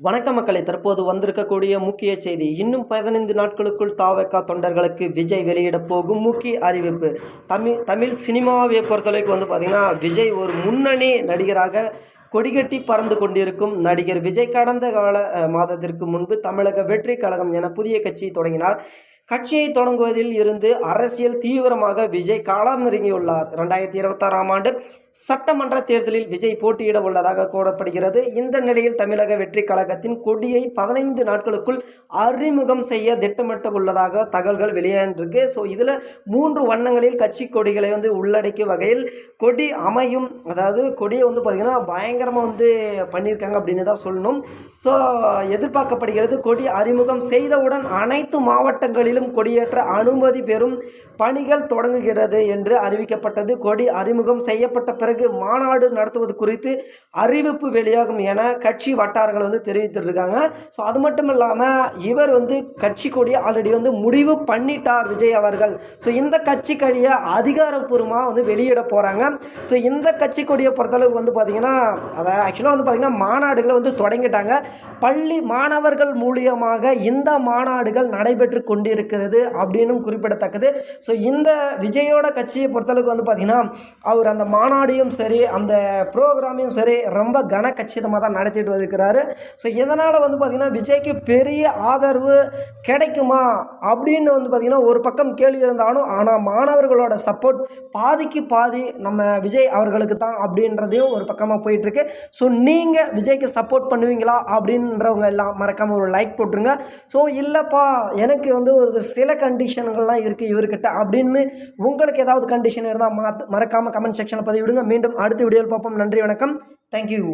வணக்கம் மக்களே, தற்போது வந்திருக்கக்கூடிய முக்கிய செய்தி. இன்னும் 15 நாட்களுக்குள் தாவேகா தொண்டர்களுக்கு விஜய் வெளியிடப் போகும் முக்கிய அறிவிப்பு. தமிழ் சினிமாவை பொறுத்தளவுக்கு பார்த்தீங்கன்னா, விஜய் ஒரு முன்னணி நடிகராக கொடிகட்டி பறந்து கொண்டிருக்கும் நடிகர் விஜய் கடந்த கால மாதத்திற்கு முன்பு தமிழக வெற்றி கழகம் என புதிய கட்சி தொடங்கினார். கட்சியை தொடங்குவதில் இருந்து அரசியல் தீவிரமாக விஜய் களமிறங்கியுள்ளார். 2026ஆம் ஆண்டு சட்டமன்ற தேர்தலில் விஜய் போட்டியிட உள்ளதாக கூறப்படுகிறது. இந்த நிலையில் தமிழக வெற்றி கழகத்தின் கொடியை 15 நாட்களுக்குள் அறிமுகம் செய்ய திட்டமிட்டு உள்ளதாக தகவல்கள் வெளியாகிருக்கு. ஸோ இதில் 3 வண்ணங்களில் கட்சி கொடிகளை உள்ளடக்கிய வகையில் கொடி அமையும். அதாவது கொடியை பார்த்திங்கன்னா பயங்கரமாக பண்ணியிருக்காங்க அப்படின்னு தான் சொல்லணும். ஸோ எதிர்பார்க்கப்படுகிறது கொடி அறிமுகம் செய்தவுடன் அனைத்து மாவட்டங்களிலும் கொடியேற்ற அனுமதி பெறும் பணிகள் தொடங்குகிறது என்று அறிவிக்கப்பட்டது. கொடி அறிமுகம் செய்யப்பட்ட பிறகு மாநாடு நடத்துவது குறித்து அறிவிப்பு வெளியாகும் என கட்சி வட்டாரங்கள் தெரிவித்திருக்காங்க. ஸோ அது மட்டும் இல்லாமல் இவர் கட்சி கொடியை ஆல்ரெடி முடிவு பண்ணிட்டார் விஜய் அவர்கள். ஸோ இந்த கட்சி கொடியை அதிகாரப்பூர்வமாக வெளியிட போகிறாங்க. ஸோ இந்த கட்சி கொடியை பொறுத்தளவுக்கு பார்த்தீங்கன்னா அதை ஆக்சுவலாக பார்த்தீங்கன்னா மாநாடுகளை தொடங்கிட்டாங்க. பள்ளி மாணவர்கள் மூலியமாக இந்த மாநாடுகள் நடைபெற்று கொண்டிருக்கிறது அப்படின்னு குறிப்பிடத்தக்கது. ஸோ இந்த விஜயோட கட்சியை பொறுத்தளவுக்கு பார்த்தீங்கன்னா அவர் அந்த மாநாடையும் சரி அந்த ப்ரோக்ராமையும் சரி ரொம்ப கனக்கச்சிதமாக தான் நடத்திட்டு வந்திருக்கிறாரு. ஸோ இதனால் பார்த்தீங்கன்னா விஜய்க்கு பெரிய ஆதரவு கிடைக்குமா அப்படின்னு பார்த்தீங்கன்னா ஒரு பக்கம் கேள்வி இருந்தாலும், ஆனால் மாணவர்களோட சப்போர்ட் பாதிக்கு பாதி நம்ம விஜய் அவர்களுக்கு தான் அப்படின்றதையும் ஒரு பக்கமாக போயிட்டுருக்கு. ஸோ நீங்கள் விஜய்க்கு சப்போர்ட் பண்ணுவீங்களா அப்படின்றவங்க எல்லாம் மறக்காமல் ஒரு லைக் போட்டுருங்க. ஸோ இல்லைப்பா எனக்கு ஒரு சில கண்டிஷன்கள்லாம் இருக்குது இவர்கிட்ட அப்படின்னு உங்களுக்கு ஏதாவது கண்டிஷன் இருந்தால் மறக்காமல் கமெண்ட் செக்ஷனில் பதிவிடுங்க. மீண்டும் அடுத்த வீடியோவில் பார்ப்போம். நன்றி, வணக்கம், தேங்க்யூ.